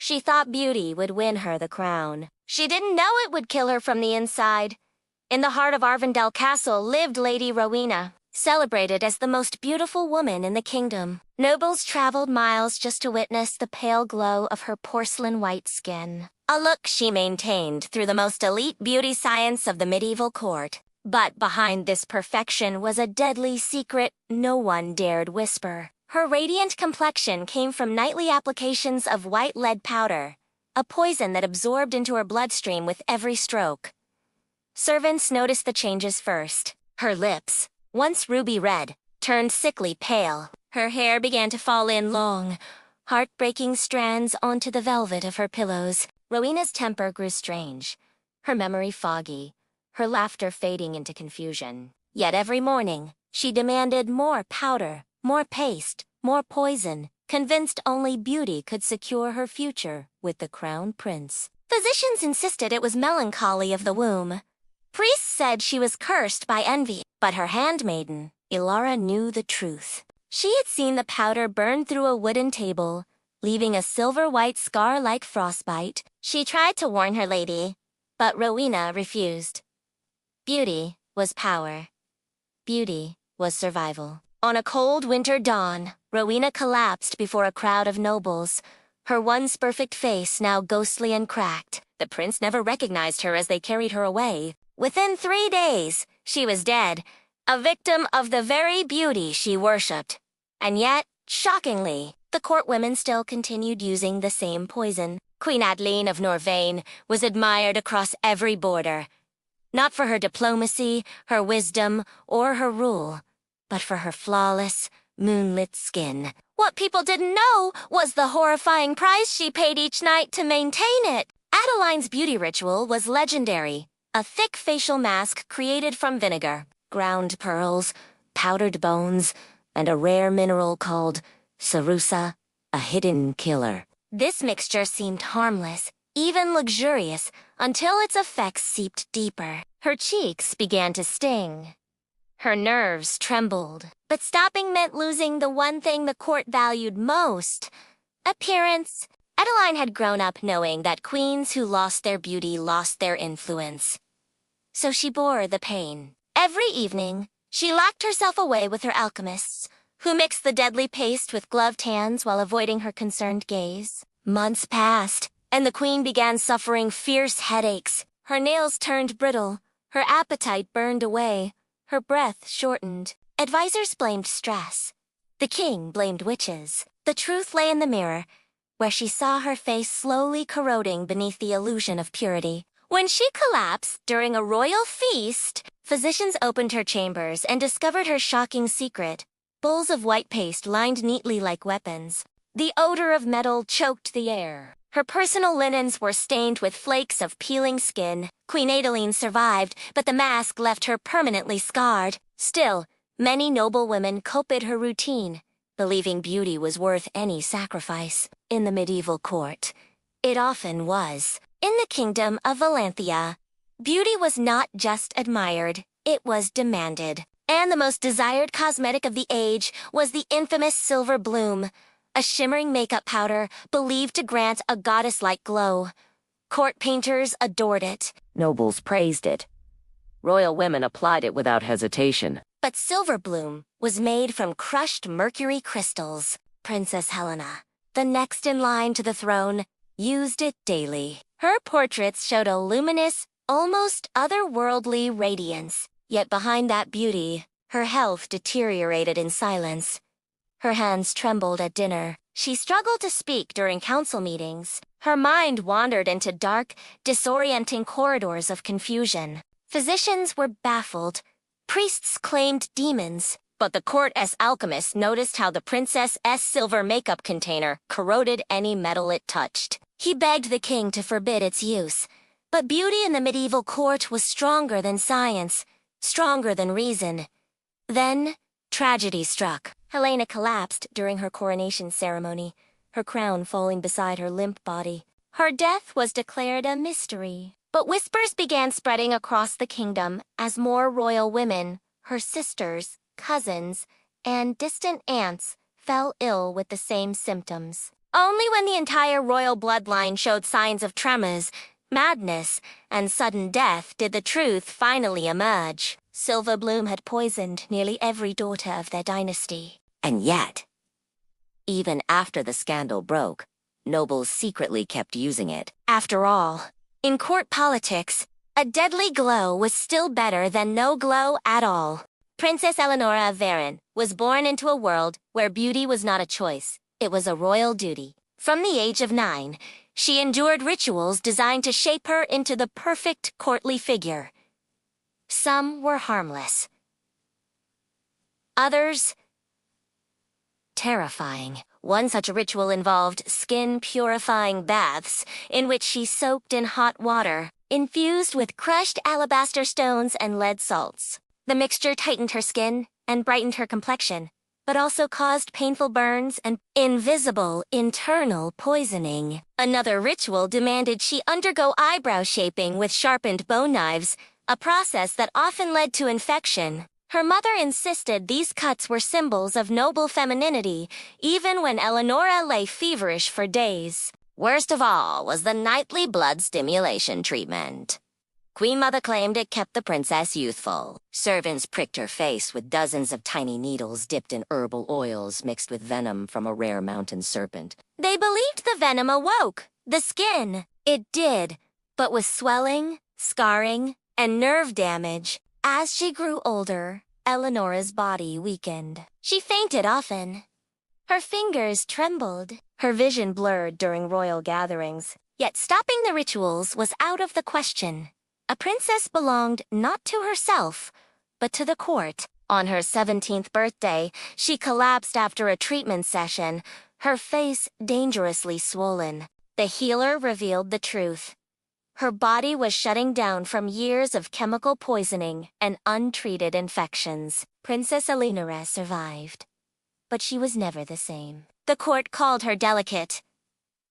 She thought beauty would win her the crown. She didn't know it would kill her from the inside. In the heart of Arvindel Castle lived Lady Rowena, celebrated as the most beautiful woman in the kingdom. Nobles traveled miles just to witness the pale glow of her porcelain-white skin, a look she maintained through the most elite beauty science of the medieval court. But behind this perfection was a deadly secret no one dared whisper. Her radiant complexion came from nightly applications of white lead powder, a poison that absorbed into her bloodstream with every stroke. Servants noticed the changes first. Her lips, once ruby red, turned sickly pale. Her hair began to fall in long, heartbreaking strands onto the velvet of her pillows. Rowena's temper grew strange, her memory foggy, her laughter fading into confusion. Yet every morning, she demanded more powder, more paste, more poison, convinced only beauty could secure her future with the crown prince. Physicians insisted it was melancholy of the womb. Priests said she was cursed by envy, but her handmaiden, Ilara, knew the truth. She had seen the powder burn through a wooden table, leaving a silver-white scar like frostbite. She tried to warn her lady, but Rowena refused. Beauty was power. Beauty was survival. On a cold winter dawn, Rowena collapsed before a crowd of nobles, her once perfect face now ghostly and cracked. The prince never recognized her as they carried her away. Within 3 days, she was dead, a victim of the very beauty she worshipped. And yet, shockingly, the court women still continued using the same poison. Queen Adeline of Norvain was admired across every border, not for her diplomacy, her wisdom, or her rule, but for her flawless, moonlit skin. What people didn't know was the horrifying price she paid each night to maintain it. Adeline's beauty ritual was legendary, a thick facial mask created from vinegar, ground pearls, powdered bones, and a rare mineral called cerussa, a hidden killer. This mixture seemed harmless, even luxurious, until its effects seeped deeper. Her cheeks began to sting. Her nerves trembled. But stopping meant losing the one thing the court valued most: appearance. Adeline had grown up knowing that queens who lost their beauty lost their influence. So she bore the pain. Every evening, she locked herself away with her alchemists, who mixed the deadly paste with gloved hands while avoiding her concerned gaze. Months passed, and the queen began suffering fierce headaches. Her nails turned brittle, her appetite burned away, her breath shortened. Advisors blamed stress. The king blamed witches. The truth lay in the mirror, where she saw her face slowly corroding beneath the illusion of purity. When she collapsed during a royal feast, physicians opened her chambers and discovered her shocking secret: bowls of white paste lined neatly like weapons. The odor of metal choked the air. Her personal linens were stained with flakes of peeling skin. Queen Adeline survived, but the mask left her permanently scarred. Still, many noblewomen copied her routine, believing beauty was worth any sacrifice. In the medieval court, it often was. In the kingdom of Valanthia, beauty was not just admired, it was demanded. And the most desired cosmetic of the age was the infamous silver bloom, a shimmering makeup powder believed to grant a goddess-like glow. Court painters adored it. Nobles praised it. Royal women applied it without hesitation. But silver bloom was made from crushed mercury crystals. Princess Helena, the next in line to the throne, used it daily. Her portraits showed a luminous, almost otherworldly radiance. Yet behind that beauty, her health deteriorated in silence. Her hands trembled at dinner. She struggled to speak during council meetings. Her mind wandered into dark, disorienting corridors of confusion. Physicians were baffled. Priests claimed demons. But the court as alchemists noticed how the princess's silver makeup container corroded any metal it touched. He begged the king to forbid its use. But beauty in the medieval court was stronger than science, stronger than reason. Then, tragedy struck. Helena collapsed during her coronation ceremony, her crown falling beside her limp body. Her death was declared a mystery. But whispers began spreading across the kingdom as more royal women, her sisters, cousins, and distant aunts, fell ill with the same symptoms. Only when the entire royal bloodline showed signs of tremors, madness, and sudden death did the truth finally emerge. Silverbloom had poisoned nearly every daughter of their dynasty. And yet, even after the scandal broke, nobles secretly kept using it. After all, in court politics, a deadly glow was still better than no glow at all. Princess Eleonora of Varon was born into a world where beauty was not a choice. It was a royal duty. From the age of 9, she endured rituals designed to shape her into the perfect courtly figure. Some were harmless. Others, terrifying. One such ritual involved skin-purifying baths in which she soaked in hot water, infused with crushed alabaster stones and lead salts. The mixture tightened her skin and brightened her complexion, but also caused painful burns and invisible internal poisoning. Another ritual demanded she undergo eyebrow shaping with sharpened bone knives, a process that often led to infection. Her mother insisted these cuts were symbols of noble femininity, even when Eleonora lay feverish for days. Worst of all was the nightly blood stimulation treatment. Queen Mother claimed it kept the princess youthful. Servants pricked her face with dozens of tiny needles dipped in herbal oils mixed with venom from a rare mountain serpent. They believed the venom awoke the skin. It did, but with swelling, scarring, and nerve damage. As she grew older, Eleonora's body weakened. She fainted often. Her fingers trembled. Her vision blurred during royal gatherings. Yet stopping the rituals was out of the question. A princess belonged not to herself, but to the court. On her 17th birthday, she collapsed after a treatment session, her face dangerously swollen. The healer revealed the truth. Her body was shutting down from years of chemical poisoning and untreated infections. Princess Eleonora survived, but she was never the same. The court called her delicate.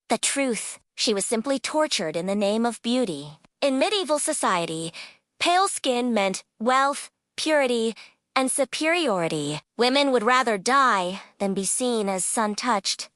The truth, she was simply tortured in the name of beauty. In medieval society, pale skin meant wealth, purity, and superiority. Women would rather die than be seen as sun-touched.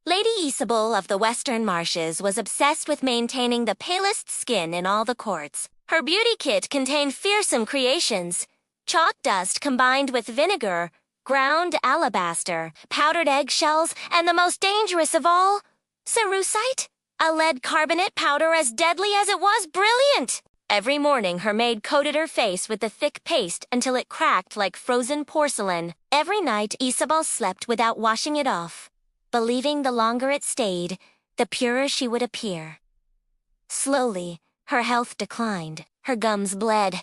Lady Isabel of the Western Marshes was obsessed with maintaining the palest skin in all the courts. Her beauty kit contained fearsome creations: chalk dust combined with vinegar, ground alabaster, powdered eggshells, and the most dangerous of all, cerussite, a lead carbonate powder as deadly as it was brilliant. Every morning her maid coated her face with the thick paste until it cracked like frozen porcelain. Every night Isabel slept without washing it off, believing the longer it stayed, the purer she would appear. Slowly, her health declined. Her gums bled.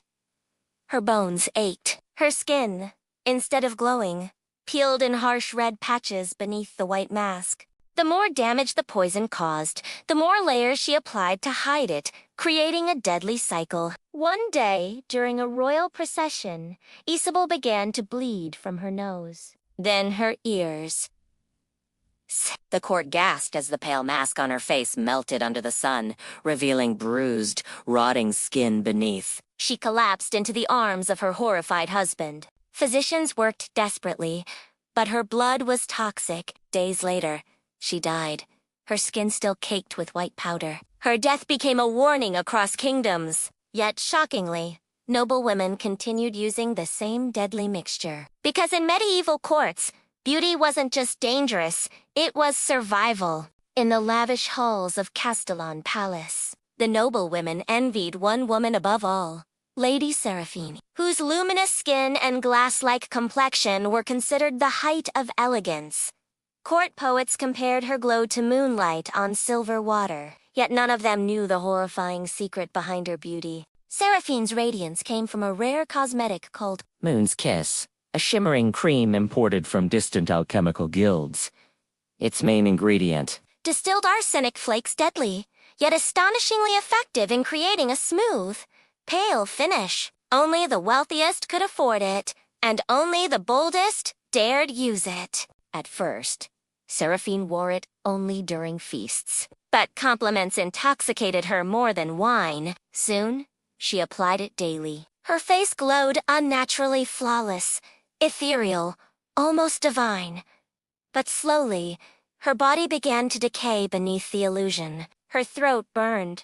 Her bones ached. Her skin, instead of glowing, peeled in harsh red patches beneath the white mask. The more damage the poison caused, the more layers she applied to hide it, creating a deadly cycle. One day, during a royal procession, Isabel began to bleed from her nose. Then her ears. The court gasped as the pale mask on her face melted under the sun, revealing bruised, rotting skin beneath. She collapsed into the arms of her horrified husband. Physicians worked desperately, but her blood was toxic. Days later, she died, her skin still caked with white powder. Her death became a warning across kingdoms. Yet, shockingly, noblewomen continued using the same deadly mixture. Because in medieval courts, beauty wasn't just dangerous, it was survival. In the lavish halls of Castellan Palace, The noblewomen envied one woman above all, Lady Seraphine, whose luminous skin and glass-like complexion were considered the height of elegance. Court poets compared her glow to moonlight on silver water, yet none of them knew the horrifying secret behind her beauty. Seraphine's radiance came from a rare cosmetic called Moon's Kiss, a shimmering cream imported from distant alchemical guilds. Its main ingredient, distilled arsenic flakes, deadly, yet astonishingly effective in creating a smooth, pale finish. Only the wealthiest could afford it, and only the boldest dared use it. At first, Seraphine wore it only during feasts. But compliments intoxicated her more than wine. Soon, she applied it daily. Her face glowed unnaturally flawless, ethereal, almost divine. But slowly, her body began to decay beneath the illusion. Her throat burned.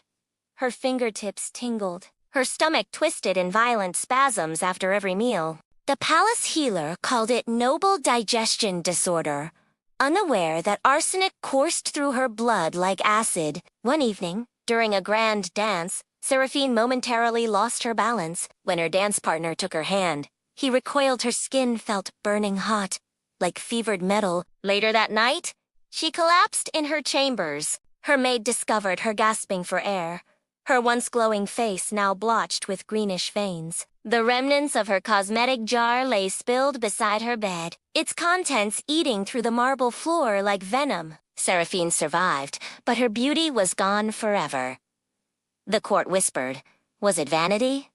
Her fingertips tingled. Her stomach twisted in violent spasms after every meal. The palace healer called it noble digestion disorder, unaware that arsenic coursed through her blood like acid. One evening, during a grand dance, Seraphine momentarily lost her balance. When her dance partner took her hand, he recoiled. Her skin felt burning hot, like fevered metal. Later that night, she collapsed in her chambers. Her maid discovered her gasping for air, her once glowing face now blotched with greenish veins. The remnants of her cosmetic jar lay spilled beside her bed, its contents eating through the marble floor like venom. Seraphine survived, but her beauty was gone forever. The court whispered, was it vanity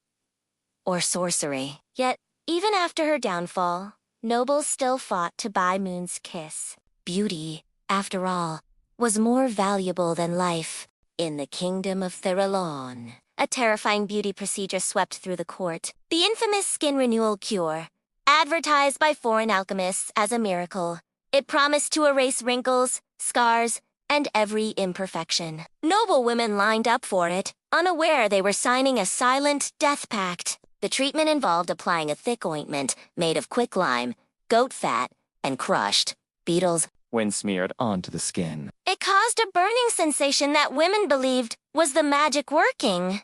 or sorcery? Yet, even after her downfall, nobles still fought to buy Moon's Kiss. Beauty, after all, was more valuable than life. In the kingdom of Theralon, a terrifying beauty procedure swept through the court. The infamous skin renewal cure, advertised by foreign alchemists as a miracle. It promised to erase wrinkles, scars, and every imperfection. Noblewomen lined up for it, unaware they were signing a silent death pact. The treatment involved applying a thick ointment made of quicklime, goat fat, and crushed beetles when smeared onto the skin. It caused a burning sensation that women believed was the magic working.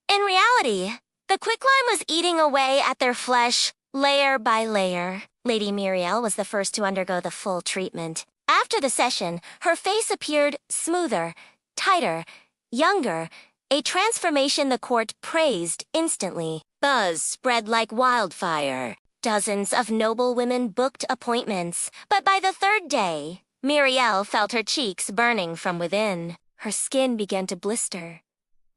In reality, the quicklime was eating away at their flesh, layer by layer. Lady Muriel was the first to undergo the full treatment. After the session, her face appeared smoother, tighter, younger, a transformation the court praised instantly. Buzz spread like wildfire. Dozens of noblewomen booked appointments, but by the third day, Muriel felt her cheeks burning from within. Her skin began to blister.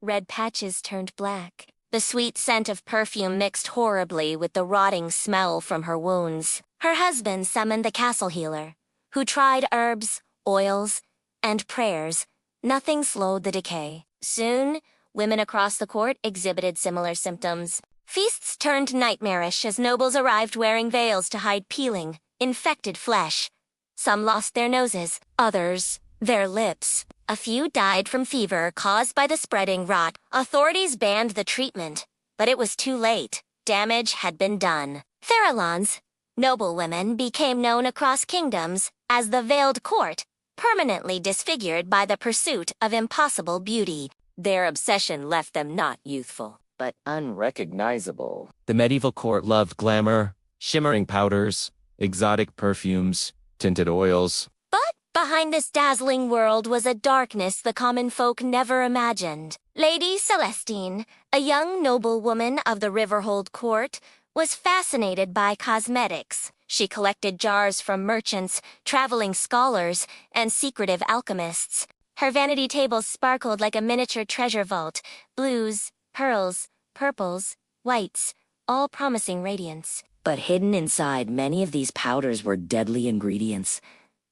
Red patches turned black. The sweet scent of perfume mixed horribly with the rotting smell from her wounds. Her husband summoned the castle healer, who tried herbs, oils, and prayers. Nothing slowed the decay. Soon, women across the court exhibited similar symptoms. Feasts turned nightmarish as nobles arrived wearing veils to hide peeling, infected flesh. Some lost their noses, others, their lips. A few died from fever caused by the spreading rot. Authorities banned the treatment, but it was too late. Damage had been done. Theralon's noblewomen became known across kingdoms as the Veiled Court, permanently disfigured by the pursuit of impossible beauty. Their obsession left them not youthful, but unrecognizable. The medieval court loved glamour, shimmering powders, exotic perfumes, tinted oils. But behind this dazzling world was a darkness the common folk never imagined. Lady Celestine, a young noblewoman of the Riverhold court, was fascinated by cosmetics. She collected jars from merchants, traveling scholars, and secretive alchemists. Her vanity tables sparkled like a miniature treasure vault, blues, pearls, purples, whites, all promising radiance. But hidden inside many of these powders were deadly ingredients.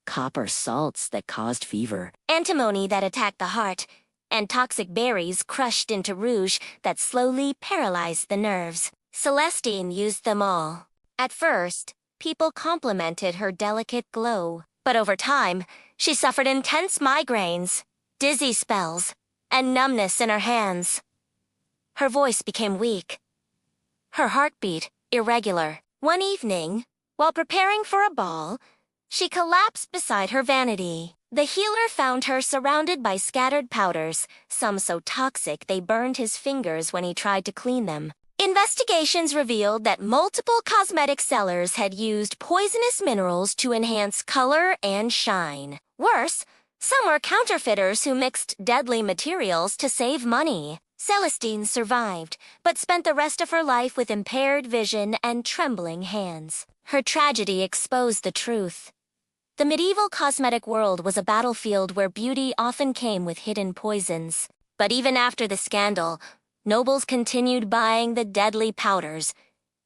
Copper salts that caused fever. Antimony that attacked the heart, and toxic berries crushed into rouge that slowly paralyzed the nerves. Celestine used them all. At first, people complimented her delicate glow. But over time, she suffered intense migraines, dizzy spells, and numbness in her hands. Her voice became weak. Her heartbeat irregular. One evening, while preparing for a ball, she collapsed beside her vanity. The healer found her surrounded by scattered powders, some so toxic they burned his fingers when he tried to clean them. Investigations revealed that multiple cosmetic sellers had used poisonous minerals to enhance color and shine. Worse, some were counterfeiters who mixed deadly materials to save money. Celestine survived, but spent the rest of her life with impaired vision and trembling hands. Her tragedy exposed the truth. The medieval cosmetic world was a battlefield where beauty often came with hidden poisons. But even after the scandal, nobles continued buying the deadly powders.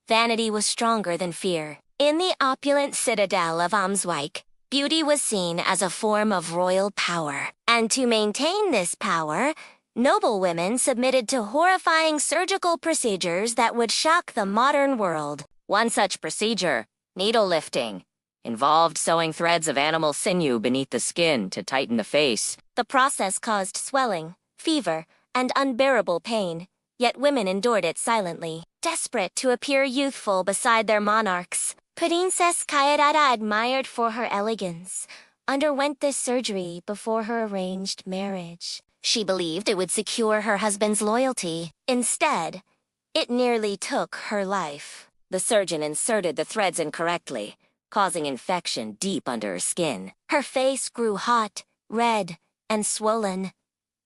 Vanity was stronger than fear. In the opulent citadel of Amswijk, beauty was seen as a form of royal power. And to maintain this power, noblewomen submitted to horrifying surgical procedures that would shock the modern world. One such procedure, needle lifting, involved sewing threads of animal sinew beneath the skin to tighten the face. The process caused swelling, fever, and unbearable pain, yet women endured it silently, desperate to appear youthful beside their monarchs. Princess Kayadada, admired for her elegance, underwent this surgery before her arranged marriage. She believed it would secure her husband's loyalty. Instead, it nearly took her life. The surgeon inserted the threads incorrectly, causing infection deep under her skin. Her face grew hot, red, and swollen.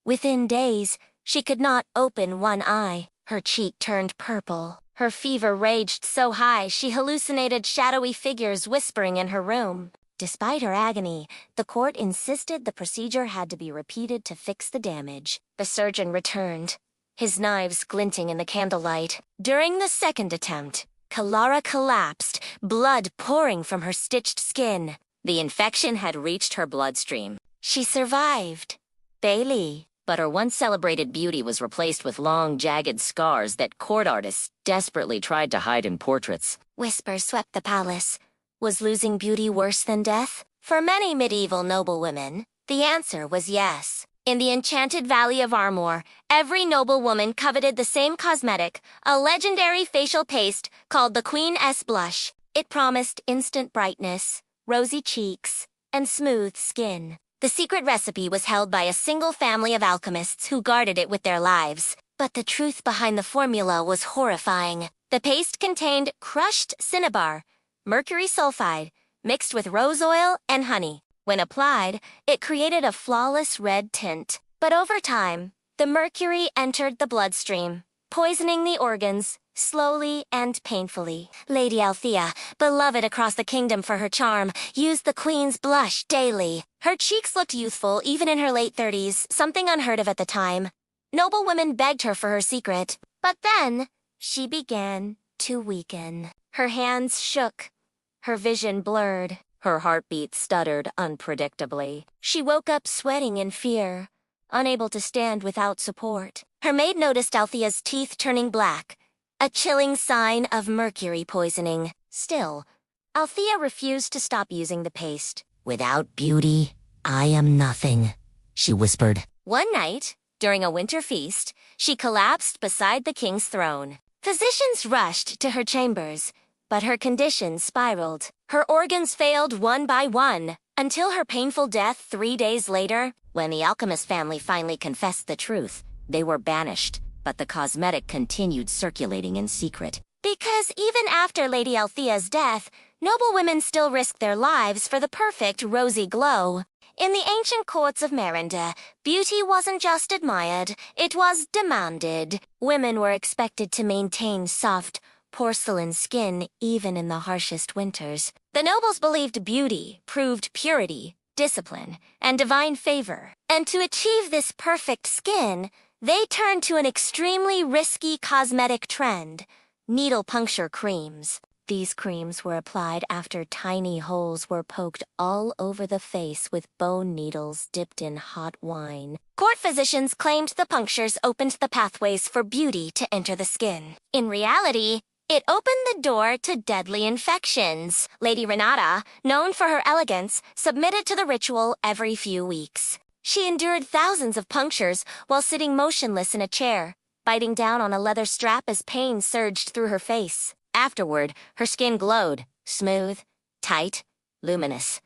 Within days, she could not open one eye. Her cheek turned purple. Her fever raged so high she hallucinated shadowy figures whispering in her room. Despite her agony, the court insisted the procedure had to be repeated to fix the damage. The surgeon returned, his knives glinting in the candlelight. During the second attempt, Clara collapsed, blood pouring from her stitched skin. The infection had reached her bloodstream. She survived. Bailey. But her once celebrated beauty was replaced with long, jagged scars that court artists desperately tried to hide in portraits. Whispers swept the palace. Was losing beauty worse than death? For many medieval noblewomen, the answer was yes. In the enchanted Valley of Armor, every noblewoman coveted the same cosmetic, a legendary facial paste called the Queen-S Blush. It promised instant brightness, rosy cheeks, and smooth skin. The secret recipe was held by a single family of alchemists who guarded it with their lives. But the truth behind the formula was horrifying. The paste contained crushed cinnabar, mercury sulfide, mixed with rose oil and honey. When applied, it created a flawless red tint. But over time, the mercury entered the bloodstream, poisoning the organs, slowly and painfully. Lady Althea, beloved across the kingdom for her charm, used the Queen's blush daily. Her cheeks looked youthful even in her late 30s, something unheard of at the time. Noblewomen begged her for her secret. But then, she began to weaken. Her hands shook. Her vision blurred. Her heartbeat stuttered unpredictably. She woke up sweating in fear, unable to stand without support. Her maid noticed Althea's teeth turning black, a chilling sign of mercury poisoning. Still, Althea refused to stop using the paste. "Without beauty, I am nothing," she whispered. One night, during a winter feast, she collapsed beside the king's throne. Physicians rushed to her chambers, but her condition spiraled. Her organs failed one by one, until her painful death 3 days later. When the alchemist family finally confessed the truth, they were banished, but the cosmetic continued circulating in secret. Because even after Lady Althea's death, noblewomen still risked their lives for the perfect rosy glow. In the ancient courts of Merinde, beauty wasn't just admired, it was demanded. Women were expected to maintain soft, porcelain skin even in the harshest winters. The nobles believed beauty proved purity, discipline, and divine favor. And to achieve this perfect skin, they turned to an extremely risky cosmetic trend: needle puncture creams. These creams were applied after tiny holes were poked all over the face with bone needles dipped in hot wine. Court physicians claimed the punctures opened the pathways for beauty to enter the skin. In reality, it opened the door to deadly infections. Lady Renata, known for her elegance, submitted to the ritual every few weeks. She endured thousands of punctures while sitting motionless in a chair, biting down on a leather strap as pain surged through her face. Afterward, her skin glowed, smooth, tight, luminous.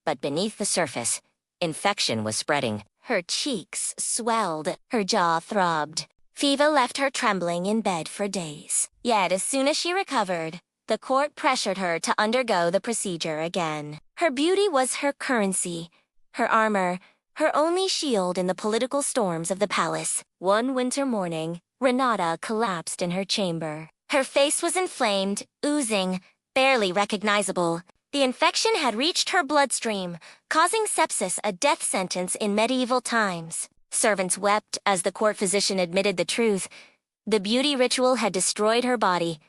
But beneath the surface, Infection was spreading. Her cheeks swelled. Her jaw throbbed. Fever left her trembling in bed for days. Yet as soon as she recovered, the court pressured her to undergo the procedure again. Her beauty was her currency, her armor, her only shield in the political storms of the palace. One winter morning, Renata collapsed in her chamber. Her face was inflamed, oozing, barely recognizable. The infection had reached her bloodstream, causing sepsis, a death sentence in medieval times. Servants wept as the court physician admitted the truth. The beauty ritual had destroyed her body.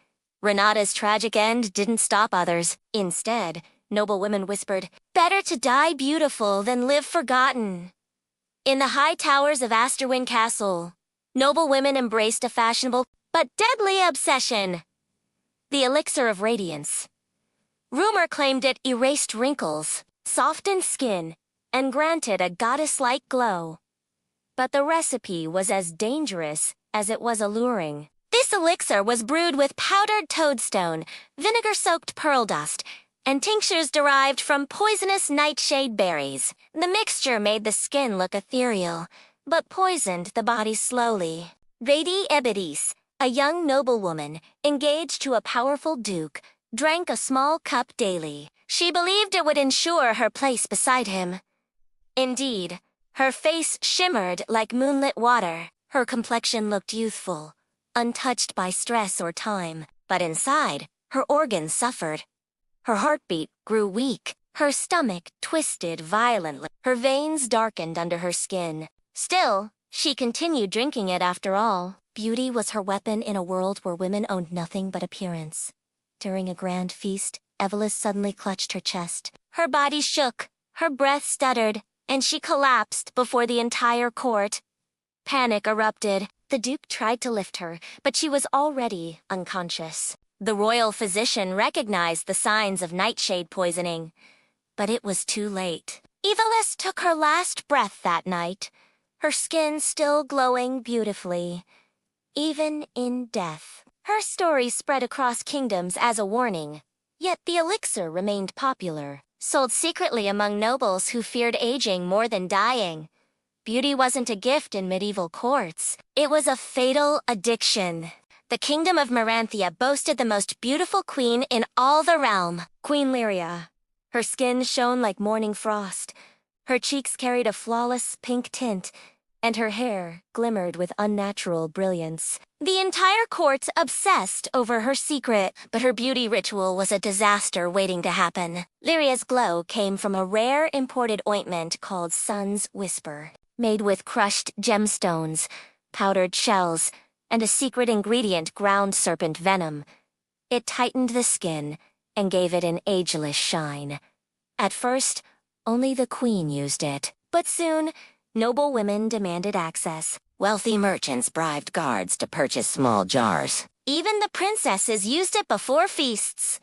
Renata's tragic end didn't stop others. Instead, noblewomen whispered, "Better to die beautiful than live forgotten." In the high towers of Asterwyn Castle, noblewomen embraced a fashionable but deadly obsession: the elixir of radiance. Rumor claimed it erased wrinkles, softened skin, and granted a goddess-like glow. But the recipe was as dangerous as it was alluring. This elixir was brewed with powdered toadstone, vinegar-soaked pearl dust, and tinctures derived from poisonous nightshade berries. The mixture made the skin look ethereal, but poisoned the body slowly. Lady Ebedis, a young noblewoman engaged to a powerful duke, drank a small cup daily. She believed it would ensure her place beside him. Indeed, her face shimmered like moonlit water. Her complexion looked youthful, untouched by stress or time. But inside, her organs suffered. Her heartbeat grew weak. Her stomach twisted violently. Her veins darkened under her skin. Still, she continued drinking it after all. Beauty was her weapon in a world where women owned nothing but appearance. During a grand feast, Evelyn suddenly clutched her chest. Her body shook, her breath stuttered, and she collapsed before the entire court. Panic erupted. The Duke tried to lift her, but she was already unconscious. The royal physician recognized the signs of nightshade poisoning, but it was too late. Evelyn took her last breath that night, her skin still glowing beautifully, even in death. Her story spread across kingdoms as a warning, yet the elixir remained popular, sold secretly among nobles who feared aging more than dying. Beauty wasn't a gift in medieval courts. It was a fatal addiction. The kingdom of Maranthia boasted the most beautiful queen in all the realm, Queen Lyria. Her skin shone like morning frost. Her cheeks carried a flawless pink tint, and her hair glimmered with unnatural brilliance. The entire court obsessed over her secret, but her beauty ritual was a disaster waiting to happen. Lyria's glow came from a rare imported ointment called Sun's Whisper, made with crushed gemstones, powdered shells, and a secret ingredient, ground serpent venom. It tightened the skin and gave it an ageless shine. At first, only the queen used it, but soon, noble women demanded access. Wealthy merchants bribed guards to purchase small jars. Even the princesses used it before feasts.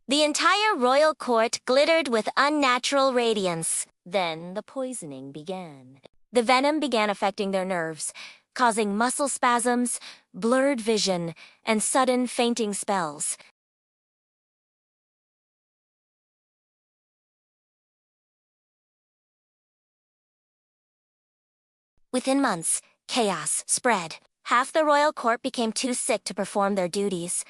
The entire royal court glittered with unnatural radiance. Then the poisoning began. The venom began affecting their nerves, causing muscle spasms, blurred vision, and sudden fainting spells. Within months, chaos spread. Half the royal court became too sick to perform their duties.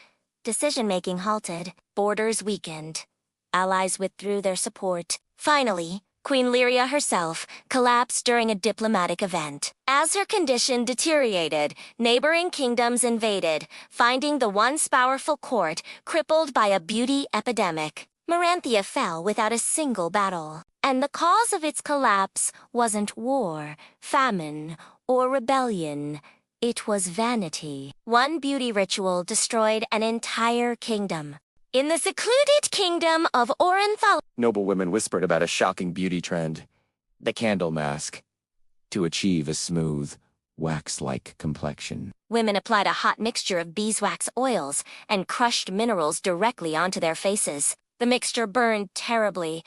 Decision-making halted, borders weakened. Allies withdrew their support. Finally, Queen Lyria herself collapsed during a diplomatic event. As her condition deteriorated, neighboring kingdoms invaded, finding the once powerful court crippled by a beauty epidemic. Maranthia fell without a single battle. And the cause of its collapse wasn't war, famine, or rebellion. It was vanity. One beauty ritual destroyed an entire kingdom. In the secluded kingdom of Orenthal, Noblewomen whispered about a shocking beauty trend: the candle mask, to achieve a smooth, wax-like complexion. women applied a hot mixture of beeswax oils and crushed minerals directly onto their faces. The mixture burned terribly,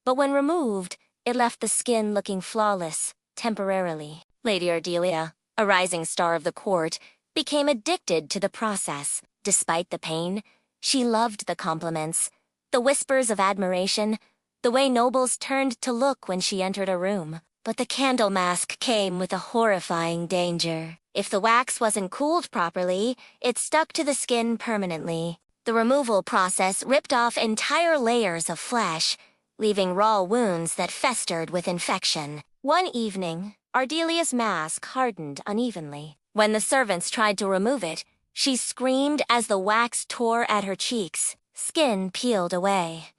but when removed, it left the skin looking flawless, temporarily. Lady Ardelia, a rising star of the court, became addicted to the process. Despite the pain, she loved the compliments, the whispers of admiration, the way nobles turned to look when she entered a room. But the candle mask came with a horrifying danger. If the wax wasn't cooled properly, it stuck to the skin permanently. The removal process ripped off entire layers of flesh, leaving raw wounds that festered with infection. One evening, Ardelia's mask hardened unevenly. When the servants tried to remove it, she screamed as the wax tore at her cheeks. Skin peeled away.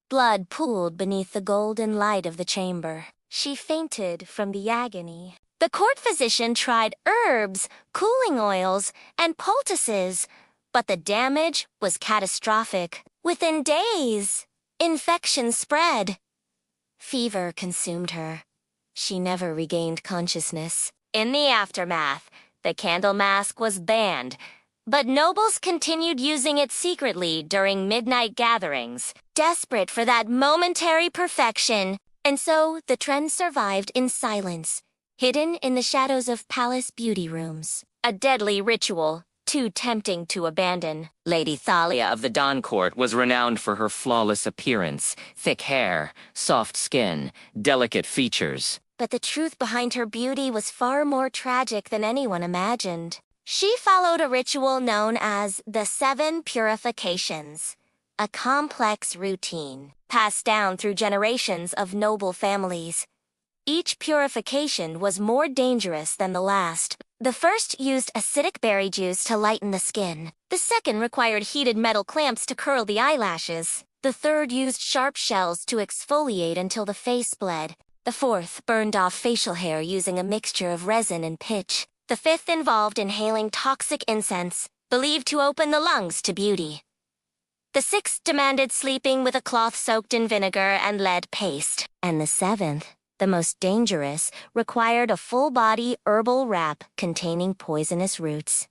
Blood pooled beneath the golden light of the chamber. She fainted from the agony. The court physician tried herbs, cooling oils, and poultices, but the damage was catastrophic. Within days, infection spread. Fever consumed her. She never regained consciousness. In the aftermath, the candle mask was banned, but nobles continued using it secretly during midnight gatherings, desperate for that momentary perfection. And so, the trend survived in silence, hidden in the shadows of palace beauty rooms. A deadly ritual, too tempting to abandon. Lady Thalia of the Dawn Court was renowned for her flawless appearance, thick hair, soft skin, delicate features. But the truth behind her beauty was far more tragic than anyone imagined. She followed a ritual known as the 7 Purifications, a complex routine passed down through generations of noble families. Each purification was more dangerous than the last. The first used acidic berry juice to lighten the skin. The second required heated metal clamps to curl the eyelashes. The third used sharp shells to exfoliate until the face bled. The fourth burned off facial hair using a mixture of resin and pitch. The fifth involved inhaling toxic incense, believed to open the lungs to beauty. The sixth demanded sleeping with a cloth soaked in vinegar and lead paste. And the seventh, the most dangerous, required a full-body herbal wrap containing poisonous roots.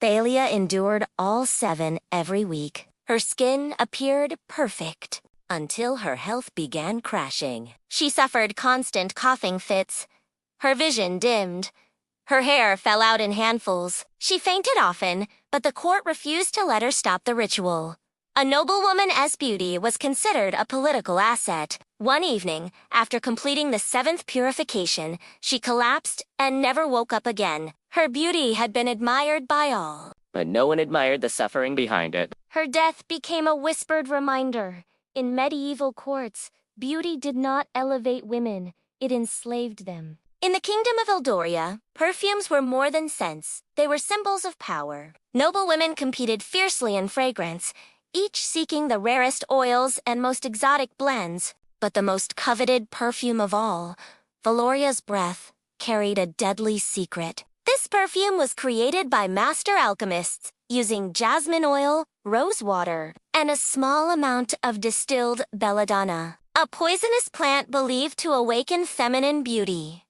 Thalia endured all 7 every week. Her skin appeared perfect until her health began crashing. She suffered constant coughing fits. Her vision dimmed. Her hair fell out in handfuls. She fainted often, but the court refused to let her stop the ritual. A noblewoman's beauty was considered a political asset. One evening, after completing the 7th purification, she collapsed and never woke up again. Her beauty had been admired by all, But no one admired the suffering behind it. her death became a whispered reminder. In medieval courts, beauty did not elevate women, it enslaved them. In the kingdom of Eldoria, perfumes were more than scents. They were symbols of power. Noble women competed fiercely in fragrance, each seeking the rarest oils and most exotic blends. But the most coveted perfume of all, Valoria's breath, carried a deadly secret. This perfume was created by master alchemists using jasmine oil, rose water, and a small amount of distilled belladonna, a poisonous plant believed to awaken feminine beauty.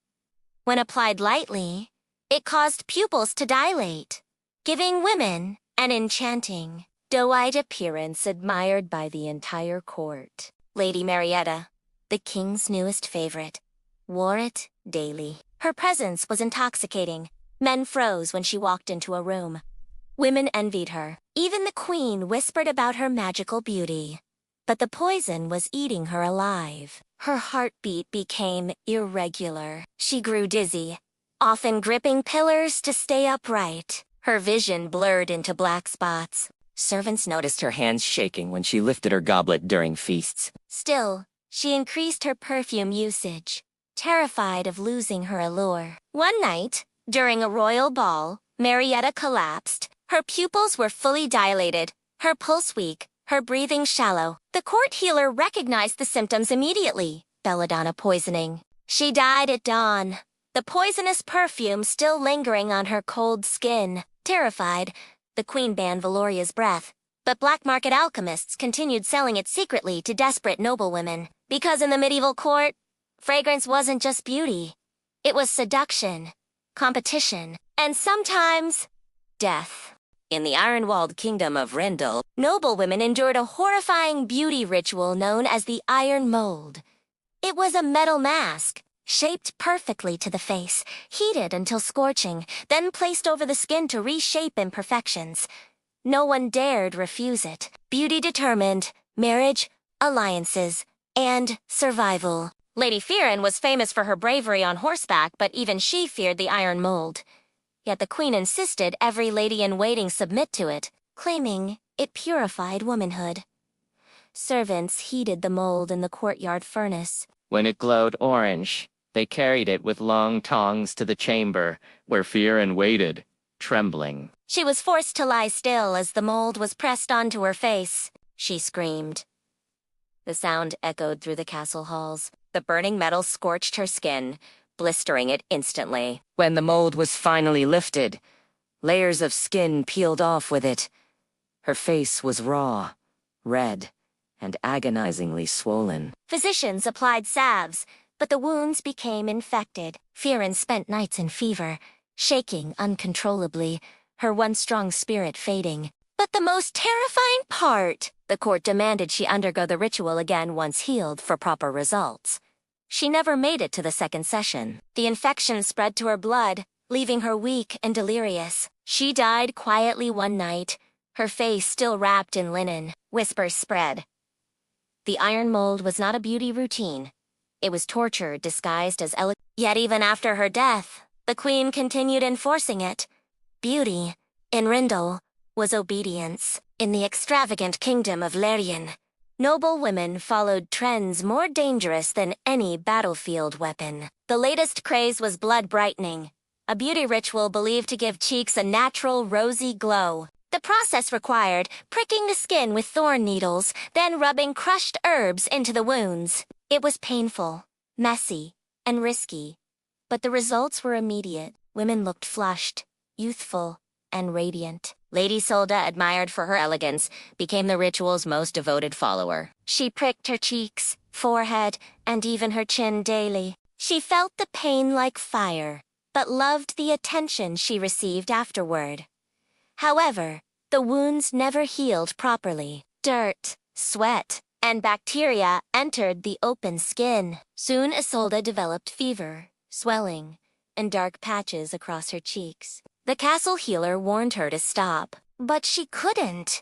When applied lightly, it caused pupils to dilate, giving women an enchanting, doe-eyed appearance admired by the entire court. Lady Marietta, the king's newest favorite, wore it daily. Her presence was intoxicating. Men froze when she walked into a room. Women envied her. Even the queen whispered about her magical beauty. But the poison was eating her alive. Her heartbeat became irregular. She grew dizzy, often gripping pillars to stay upright. Her vision blurred into black spots. Servants noticed her hands shaking when she lifted her goblet during feasts. Still, she increased her perfume usage, terrified of losing her allure. One night, during a royal ball, Marietta collapsed. Her pupils were fully dilated, her pulse weak, her breathing shallow. The court healer recognized the symptoms immediately: belladonna poisoning. She died at dawn, the poisonous perfume still lingering on her cold skin. Terrified, the queen banned Valoria's breath, but black market alchemists continued selling it secretly to desperate noblewomen. Because in the medieval court, fragrance wasn't just beauty. It was seduction, competition, and sometimes death. In the iron-walled kingdom of Rendell, noblewomen endured a horrifying beauty ritual known as the Iron Mold. It was a metal mask, shaped perfectly to the face, heated until scorching, then placed over the skin to reshape imperfections. No one dared refuse it. Beauty determined, marriage alliances, and survival. Lady Fearin was famous for her bravery on horseback, but even she feared the iron mold. Yet the queen insisted every lady-in-waiting submit to it, claiming it purified womanhood. Servants heated the mold in the courtyard furnace. When it glowed orange, they carried it with long tongs to the chamber, where Fearin waited, trembling. She was forced to lie still as the mold was pressed onto her face. She screamed. The sound echoed through the castle halls. The burning metal scorched her skin, blistering it instantly. When the mold was finally lifted, layers of skin peeled off with it. Her face was raw, red, and agonizingly swollen. Physicians applied salves, but the wounds became infected. Fearin spent nights in fever, shaking uncontrollably, her once strong spirit fading. But the most terrifying part, the court demanded she undergo the ritual again once healed for proper results. She never made it to the second session. The infection spread to her blood, leaving her weak and delirious. She died quietly one night, her face still wrapped in linen. Whispers spread. The iron mold was not a beauty routine. It was torture disguised as elegance. Yet even after her death, the queen continued enforcing it. Beauty, in Rindal, was obedience. In the extravagant kingdom of Lérien, noble women followed trends more dangerous than any battlefield weapon. The latest craze was blood brightening, a beauty ritual believed to give cheeks a natural rosy glow. The process required pricking the skin with thorn needles, then rubbing crushed herbs into the wounds. It was painful, messy, and risky, but the results were immediate. Women looked flushed, youthful, and radiant. Lady Solda, admired for her elegance, became the ritual's most devoted follower. She pricked her cheeks, forehead, and even her chin daily. She felt the pain like fire, but loved the attention she received afterward. However, the wounds never healed properly. Dirt, sweat, and bacteria entered the open skin. Soon Isolde developed fever, swelling, and dark patches across her cheeks. The castle healer warned her to stop, but she couldn't.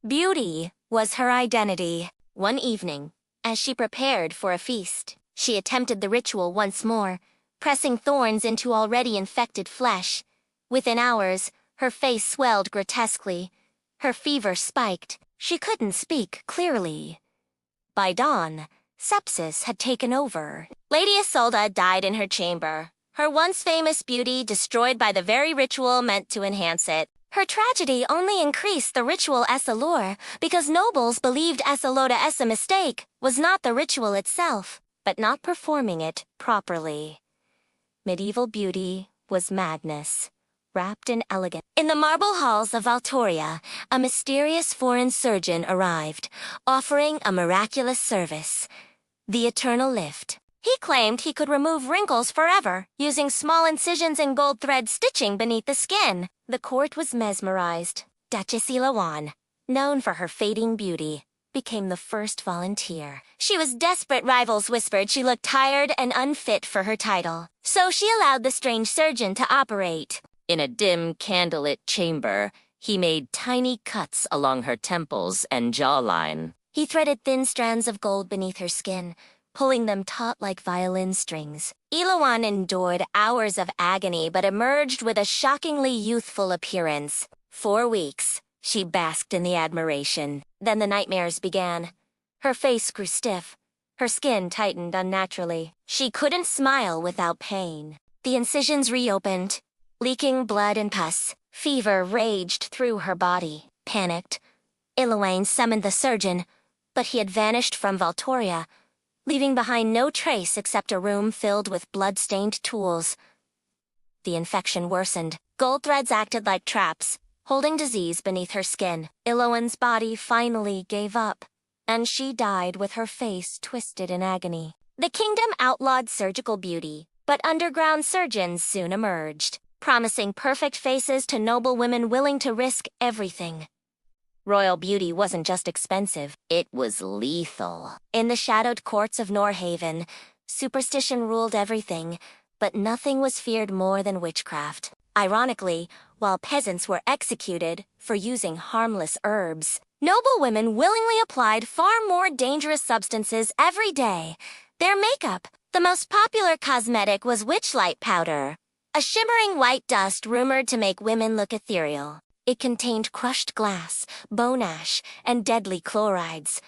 Beauty was her identity. One evening, as she prepared for a feast, she attempted the ritual once more, pressing thorns into already infected flesh. Within hours, her face swelled grotesquely. Her fever spiked. She couldn't speak clearly. By dawn, sepsis had taken over. Lady Isolde died in her chamber, her once famous beauty destroyed by the very ritual meant to enhance it. Her tragedy only increased the ritual's allure because nobles believed Isolde's mistake was not the ritual itself, but not performing it properly. Medieval beauty was madness, wrapped in elegance. In the marble halls of Valtoria, a mysterious foreign surgeon arrived, offering a miraculous service, the eternal lift. He claimed he could remove wrinkles forever, using small incisions and gold thread stitching beneath the skin. The court was mesmerized. Duchess Ilawan, known for her fading beauty, became the first volunteer. She was desperate, rivals whispered she looked tired and unfit for her title. So she allowed the strange surgeon to operate. In a dim, candlelit chamber, he made tiny cuts along her temples and jawline. He threaded thin strands of gold beneath her skin, pulling them taut like violin strings. Ilawan endured hours of agony but emerged with a shockingly youthful appearance. 4 weeks, she basked in the admiration. Then the nightmares began. Her face grew stiff. Her skin tightened unnaturally. She couldn't smile without pain. The incisions reopened, leaking blood and pus. Fever raged through her body. Panicked, Ilawan summoned the surgeon, but he had vanished from Valtoria, leaving behind no trace except a room filled with blood-stained tools. The infection worsened. Gold threads acted like traps, holding disease beneath her skin. Ilawan's body finally gave up, and she died with her face twisted in agony. The kingdom outlawed surgical beauty, but underground surgeons soon emerged, promising perfect faces to noble women willing to risk everything. Royal beauty wasn't just expensive, it was lethal. In the shadowed courts of Norhaven, superstition ruled everything, but nothing was feared more than witchcraft. Ironically, while peasants were executed for using harmless herbs, noblewomen willingly applied far more dangerous substances every day. Their makeup. The most popular cosmetic was witchlight powder, a shimmering white dust rumored to make women look ethereal. It contained crushed glass, bone ash, and deadly chlorides.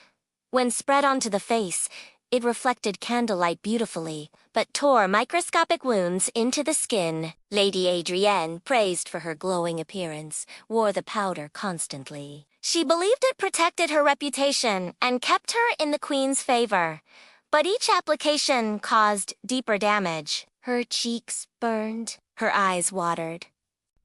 When spread onto the face, it reflected candlelight beautifully, but tore microscopic wounds into the skin. Lady Adrienne, praised for her glowing appearance, wore the powder constantly. She believed it protected her reputation and kept her in the queen's favor. But each application caused deeper damage. Her cheeks burned, her eyes watered.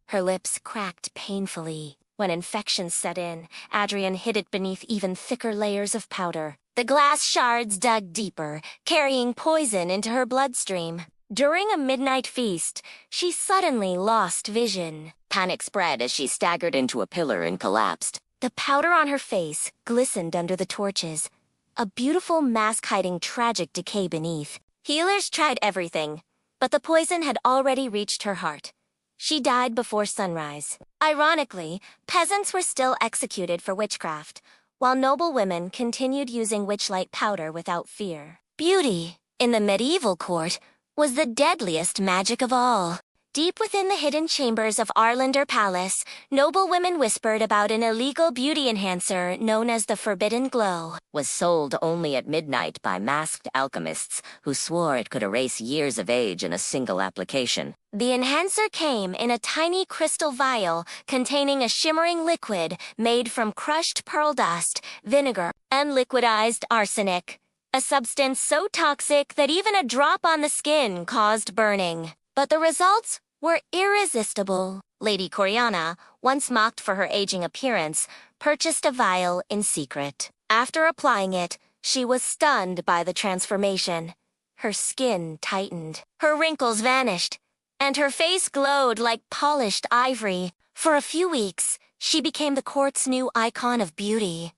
Her lips cracked painfully. When infection set in, Adrienne hid it beneath even thicker layers of powder. The glass shards dug deeper, carrying poison into her bloodstream. During a midnight feast, she suddenly lost vision. Panic spread as she staggered into a pillar and collapsed. The powder on her face glistened under the torches, a beautiful mask hiding tragic decay beneath. Healers tried everything, but the poison had already reached her heart. She died before sunrise. Ironically, peasants were still executed for witchcraft, while noblewomen continued using witchlight powder without fear. Beauty, in the medieval court, was the deadliest magic of all. Deep within the hidden chambers of Arlander Palace, noblewomen whispered about an illegal beauty enhancer known as the Forbidden Glow. Was sold only at midnight by masked alchemists who swore it could erase years of age in a single application. The enhancer came in a tiny crystal vial containing a shimmering liquid made from crushed pearl dust, vinegar, and liquidized arsenic, a substance so toxic that even a drop on the skin caused burning. But the results were irresistible. Lady Coriana, once mocked for her aging appearance, purchased a vial in secret. After applying it, she was stunned by the transformation. Her skin tightened, her wrinkles vanished, and her face glowed like polished ivory. For a few weeks, she became the court's new icon of beauty.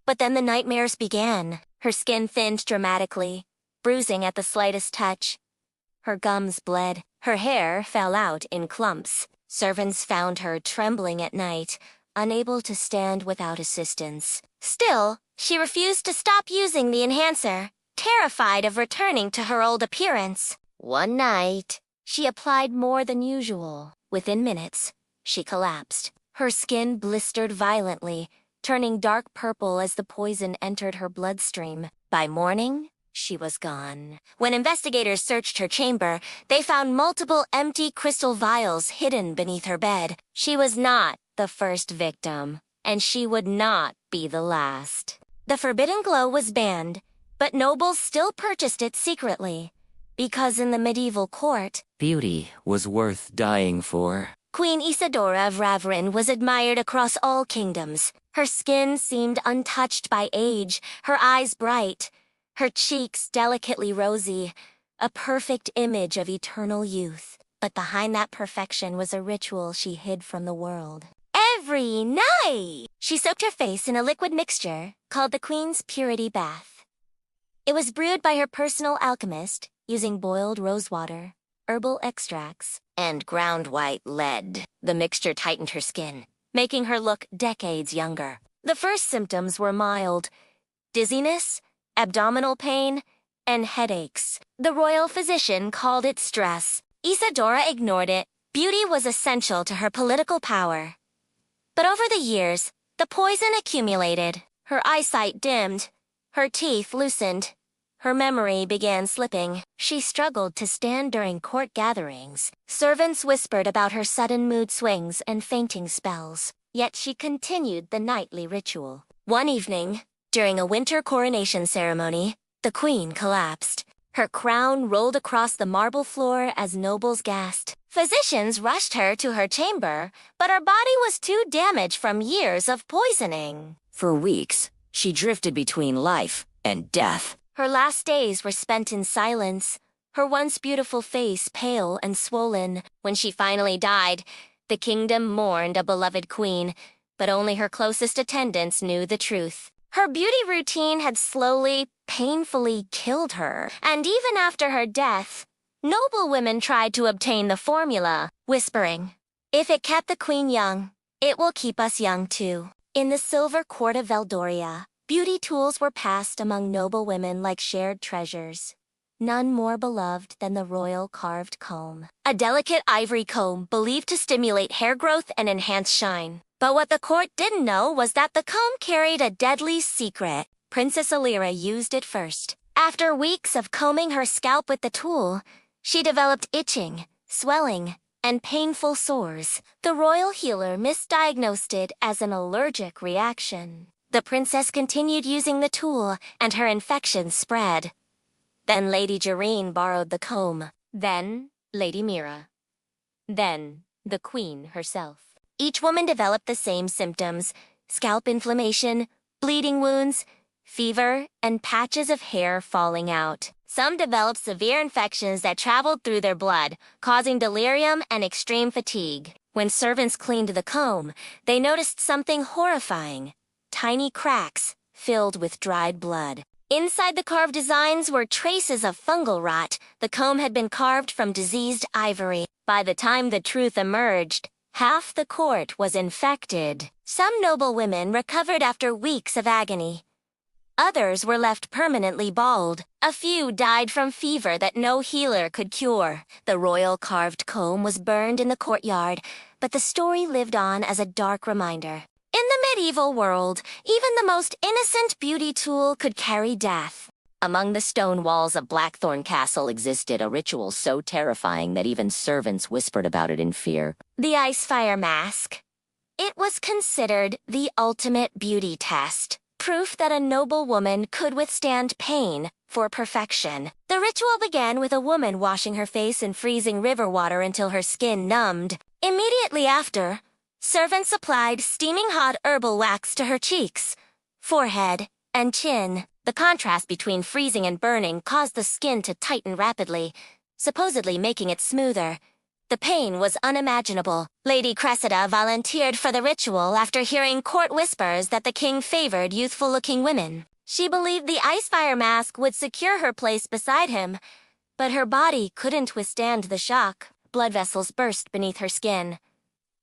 But then the nightmares began. Her skin thinned dramatically, bruising at the slightest touch. Her gums bled. Her hair fell out in clumps. Servants found her trembling at night, unable to stand without assistance. Still, she refused to stop using the enhancer, terrified of returning to her old appearance. One night, she applied more than usual. Within minutes, she collapsed. Her skin blistered violently, turning dark purple as the poison entered her bloodstream. By morning, she was gone. When investigators searched her chamber, they found multiple empty crystal vials hidden beneath her bed. She was not the first victim, and she would not be the last. The Forbidden Glow was banned, but nobles still purchased it secretly, because in the medieval court, Beauty was worth dying for. Queen Isadora of Ravrin was admired across all kingdoms. Her skin seemed untouched by age, her eyes bright, her cheeks delicately rosy, a perfect image of eternal youth. But behind that perfection was a ritual she hid from the world. Every night, she soaked her face in a liquid mixture called the Queen's Purity Bath. It was brewed by her personal alchemist using boiled rosewater, herbal extracts, And ground white lead. The mixture tightened her skin, making her look decades younger. The first symptoms were mild: dizziness, abdominal pain, and headaches. The royal physician called it stress. Isadora ignored it. Beauty was essential to her political power. But over the years, the poison accumulated. Her eyesight dimmed, her teeth loosened, her memory began slipping. She struggled to stand during court gatherings. Servants whispered about her sudden mood swings and fainting spells. Yet she continued the nightly ritual. One evening, during a winter coronation ceremony, the queen collapsed. Her crown rolled across the marble floor as nobles gasped. Physicians rushed her to her chamber, but her body was too damaged from years of poisoning. For weeks, she drifted between life and death. Her last days were spent in silence, her once beautiful face pale and swollen. When she finally died, the kingdom mourned a beloved queen, but only her closest attendants knew the truth. Her beauty routine had slowly, painfully killed her, and even after her death, Noblewomen tried to obtain the formula, whispering, "If it kept the queen young, it will keep us young too." In the silver court of Valdoria, beauty tools were passed among noblewomen like shared treasures. None more beloved than the royal carved comb. A delicate ivory comb believed to stimulate hair growth and enhance shine. But what the court didn't know was that the comb carried a deadly secret. Princess Alira used it first. After weeks of combing her scalp with the tool, she developed itching, swelling, and painful sores. The royal healer misdiagnosed it as an allergic reaction. The princess continued using the tool, and her infection spread. Then Lady Jareen borrowed the comb. Then Lady Mira. Then the queen herself. Each woman developed the same symptoms: scalp inflammation, bleeding wounds, fever, and patches of hair falling out. Some developed severe infections that traveled through their blood, causing delirium and extreme fatigue. When servants cleaned the comb, they noticed something horrifying: tiny cracks filled with dried blood. Inside the carved designs were traces of fungal rot. The comb had been carved from diseased ivory. By the time the truth emerged, half the court was infected. Some noble women recovered after weeks of agony. Others were left permanently bald. A few died from fever that no healer could cure. The royal carved comb was burned in the courtyard, but the story lived on as a dark reminder. In the medieval world, even the most innocent beauty tool could carry death. Among the stone walls of Blackthorn Castle existed a ritual so terrifying that even servants whispered about it in fear. The Icefire Mask. It was considered the ultimate beauty test, proof that a noble woman could withstand pain for perfection. The ritual began with a woman washing her face in freezing river water until her skin numbed. Immediately after, servants applied steaming hot herbal wax to her cheeks, forehead, and chin. The contrast between freezing and burning caused the skin to tighten rapidly, supposedly making it smoother. The pain was unimaginable. Lady Cressida volunteered for the ritual after hearing court whispers that the king favored youthful-looking women. She believed the Icefire Mask would secure her place beside him, but her body couldn't withstand the shock. Blood vessels burst beneath her skin.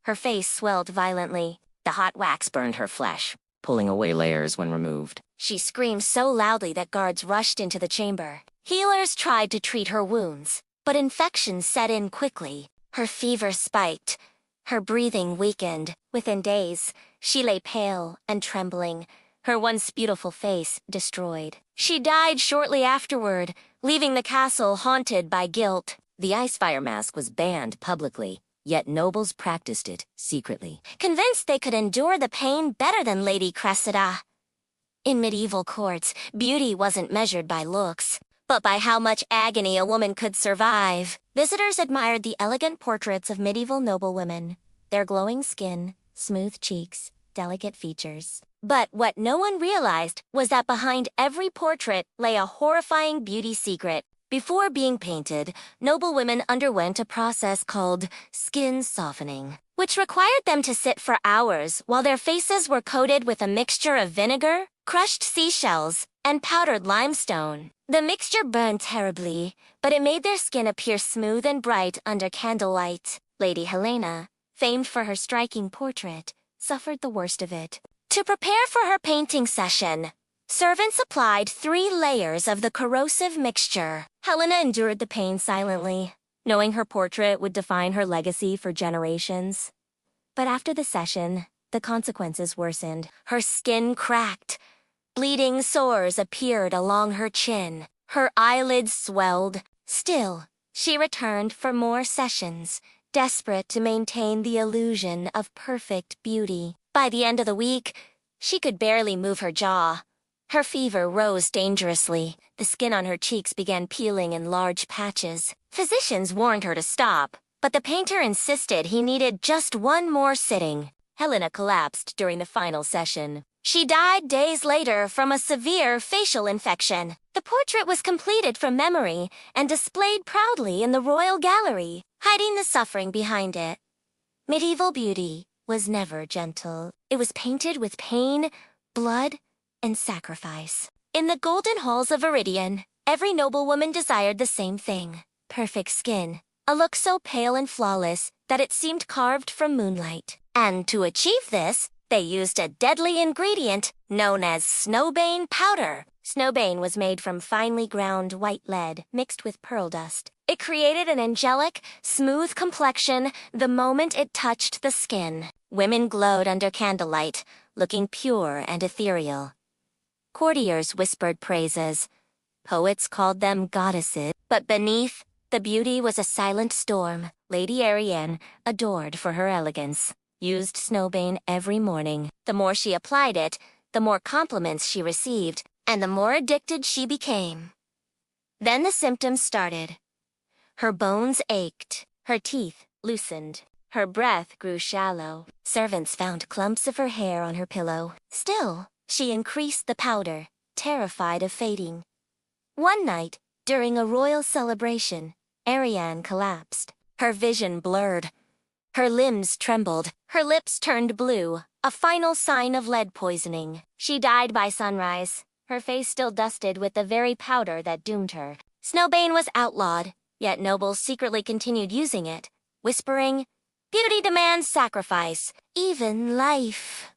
Her face swelled violently. The hot wax burned her flesh, pulling away layers when removed. She screamed so loudly that guards rushed into the chamber. Healers tried to treat her wounds, but infections set in quickly. Her fever spiked. Her breathing weakened. Within days, she lay pale and trembling, her once beautiful face destroyed. She died shortly afterward, leaving the castle haunted by guilt. The Icefire Mask was banned publicly, yet nobles practiced it secretly, convinced they could endure the pain better than Lady Cressida. In medieval courts, beauty wasn't measured by looks, but by how much agony a woman could survive. Visitors admired the elegant portraits of medieval noblewomen, their glowing skin, smooth cheeks, delicate features. But what no one realized was that behind every portrait lay a horrifying beauty secret. Before being painted, noblewomen underwent a process called skin softening, which required them to sit for hours while their faces were coated with a mixture of vinegar, crushed seashells, and powdered limestone. The mixture burned terribly, but it made their skin appear smooth and bright under candlelight. Lady Helena, famed for her striking portrait, suffered the worst of it. To prepare for her painting session, servants applied 3 layers of the corrosive mixture. Helena endured the pain silently, knowing her portrait would define her legacy for generations. But after the session, the consequences worsened. Her skin cracked. Bleeding sores appeared along her chin. Her eyelids swelled. Still, she returned for more sessions, desperate to maintain the illusion of perfect beauty. By the end of the week, she could barely move her jaw. Her fever rose dangerously. The skin on her cheeks began peeling in large patches. Physicians warned her to stop, but the painter insisted he needed just one more sitting. Helena collapsed during the final session. She died days later from a severe facial infection. The portrait was completed from memory and displayed proudly in the royal gallery, hiding the suffering behind it. Medieval beauty was never gentle. It was painted with pain, blood, and sacrifice. In the golden halls of Viridian, every noblewoman desired the same thing: perfect skin, a look so pale and flawless that it seemed carved from moonlight. And to achieve this, they used a deadly ingredient known as snowbane powder. Snowbane was made from finely ground white lead mixed with pearl dust. It created an angelic, smooth complexion the moment it touched the skin. Women glowed under candlelight, looking pure and ethereal. Courtiers whispered praises. Poets called them goddesses. But beneath, the beauty was a silent storm. Lady Ariane, adored for her elegance, used snowbane every morning. The more she applied it, the more compliments she received, and the more addicted she became. Then the symptoms started. Her bones ached, her teeth loosened, her breath grew shallow. Servants found clumps of her hair on her pillow. Still, she increased the powder, terrified of fading. One night, during a royal celebration, Ariane collapsed. Her vision blurred. Her limbs trembled, her lips turned blue, a final sign of lead poisoning. She died by sunrise, her face still dusted with the very powder that doomed her. Snowbane was outlawed, yet nobles secretly continued using it, whispering, "Beauty demands sacrifice, even life."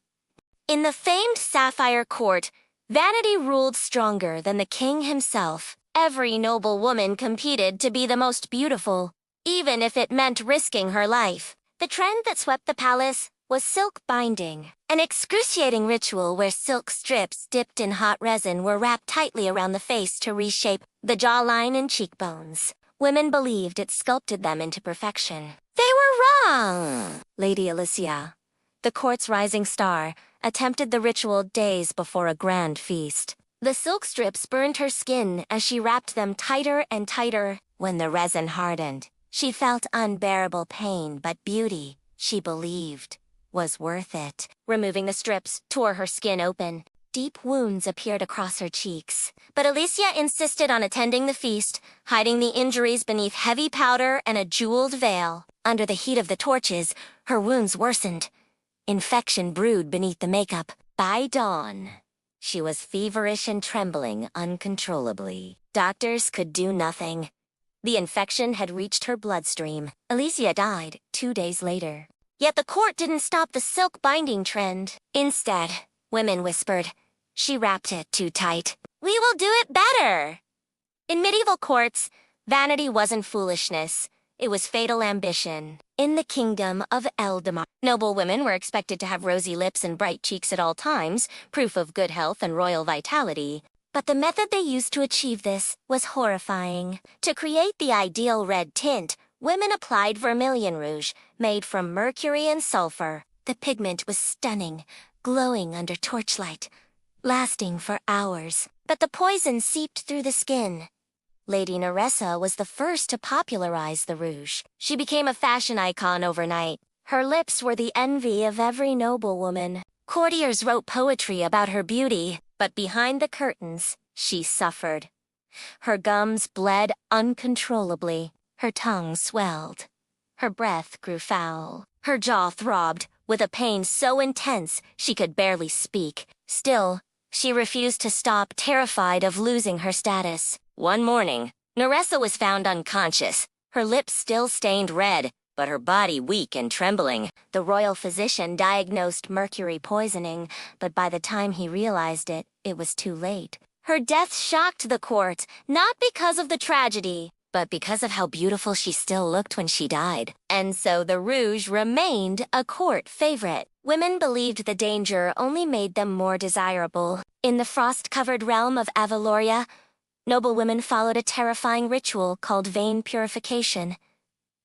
In the famed Sapphire Court, vanity ruled stronger than the king himself. Every noble woman competed to be the most beautiful, even if it meant risking her life. The trend that swept the palace was silk binding, an excruciating ritual where silk strips dipped in hot resin were wrapped tightly around the face to reshape the jawline and cheekbones. Women believed it sculpted them into perfection. They were wrong! Lady Alicia, the court's rising star, attempted the ritual days before a grand feast. The silk strips burned her skin as she wrapped them tighter and tighter. When the resin hardened, she felt unbearable pain, but beauty, she believed, was worth it. Removing the strips tore her skin open. Deep wounds appeared across her cheeks. But Alicia insisted on attending the feast, hiding the injuries beneath heavy powder and a jeweled veil. Under the heat of the torches, her wounds worsened. Infection brewed beneath the makeup. By dawn, she was feverish and trembling uncontrollably. Doctors could do nothing. The infection had reached her bloodstream. Alicia died 2 days later. Yet the court didn't stop the silk binding trend. Instead, women whispered, "She wrapped it too tight. We will do it better." In medieval courts, vanity wasn't foolishness. It was fatal ambition. In the kingdom of Eldamar, noble women were expected to have rosy lips and bright cheeks at all times, proof of good health and royal vitality. But the method they used to achieve this was horrifying. To create the ideal red tint, women applied vermilion rouge, made from mercury and sulfur. The pigment was stunning, glowing under torchlight, lasting for hours. But the poison seeped through the skin. Lady Nerissa was the first to popularize the rouge. She became a fashion icon overnight. Her lips were the envy of every noblewoman. Courtiers wrote poetry about her beauty, but behind the curtains, she suffered. Her gums bled uncontrollably. Her tongue swelled. Her breath grew foul. Her jaw throbbed, with a pain so intense she could barely speak. Still, she refused to stop, terrified of losing her status. One morning, Nerissa was found unconscious, her lips still stained red, but her body weak and trembling. The royal physician diagnosed mercury poisoning, but by the time he realized it, it was too late. Her death shocked the court, not because of the tragedy, but because of how beautiful she still looked when she died. And so the rouge remained a court favorite. Women believed the danger only made them more desirable. In the frost-covered realm of Avaloria, noblewomen followed a terrifying ritual called vein purification.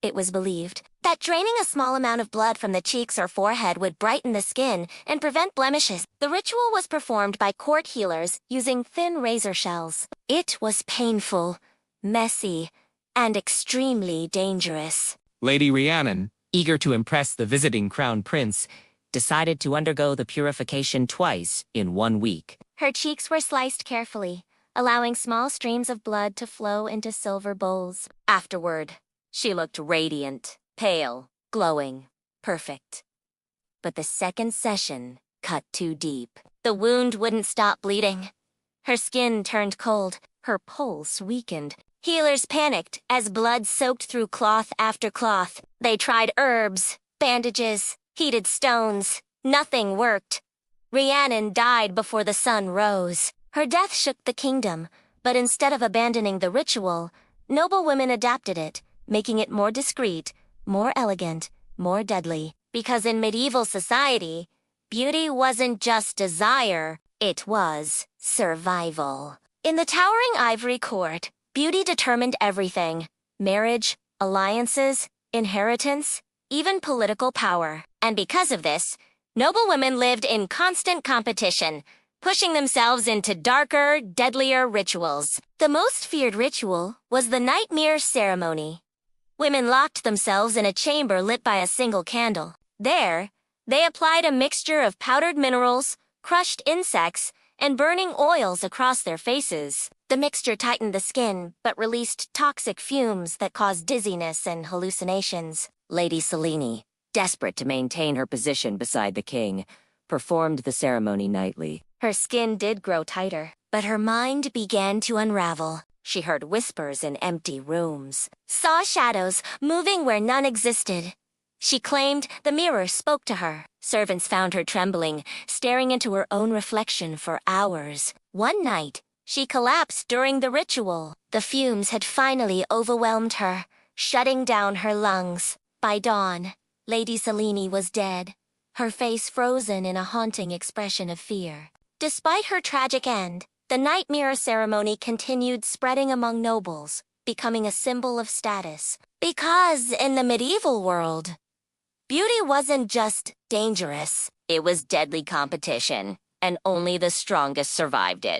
It was believed that draining a small amount of blood from the cheeks or forehead would brighten the skin and prevent blemishes. The ritual was performed by court healers using thin razor shells. It was painful, messy, and extremely dangerous. Lady Rhiannon, eager to impress the visiting crown prince, decided to undergo the purification twice in 1 week. Her cheeks were sliced carefully, allowing small streams of blood to flow into silver bowls. Afterward, she looked radiant, pale, glowing, perfect. But the second session cut too deep. The wound wouldn't stop bleeding. Her skin turned cold, her pulse weakened. Healers panicked as blood soaked through cloth after cloth. They tried herbs, bandages, heated stones. Nothing worked. Rhiannon died before the sun rose. Her death shook the kingdom, but instead of abandoning the ritual, noblewomen adapted it, making it more discreet, more elegant, more deadly. Because in medieval society, beauty wasn't just desire, it was survival. In the towering ivory court, beauty determined everything: marriage, alliances, inheritance, even political power. And because of this, noblewomen lived in constant competition, pushing themselves into darker, deadlier rituals. The most feared ritual was the night mirror ceremony. Women locked themselves in a chamber lit by a single candle. There, they applied a mixture of powdered minerals, crushed insects, and burning oils across their faces. The mixture tightened the skin, but released toxic fumes that caused dizziness and hallucinations. Lady Selene, desperate to maintain her position beside the king, performed the ceremony nightly. Her skin did grow tighter, but her mind began to unravel. She heard whispers in empty rooms, saw shadows moving where none existed. She claimed the mirror spoke to her. Servants found her trembling, staring into her own reflection for hours. One night, she collapsed during the ritual. The fumes had finally overwhelmed her, shutting down her lungs. By dawn, Lady Selene was dead, her face frozen in a haunting expression of fear. Despite her tragic end, the night mirror ceremony continued spreading among nobles, becoming a symbol of status. Because in the medieval world, beauty wasn't just dangerous, It was deadly competition, and only the strongest survived it.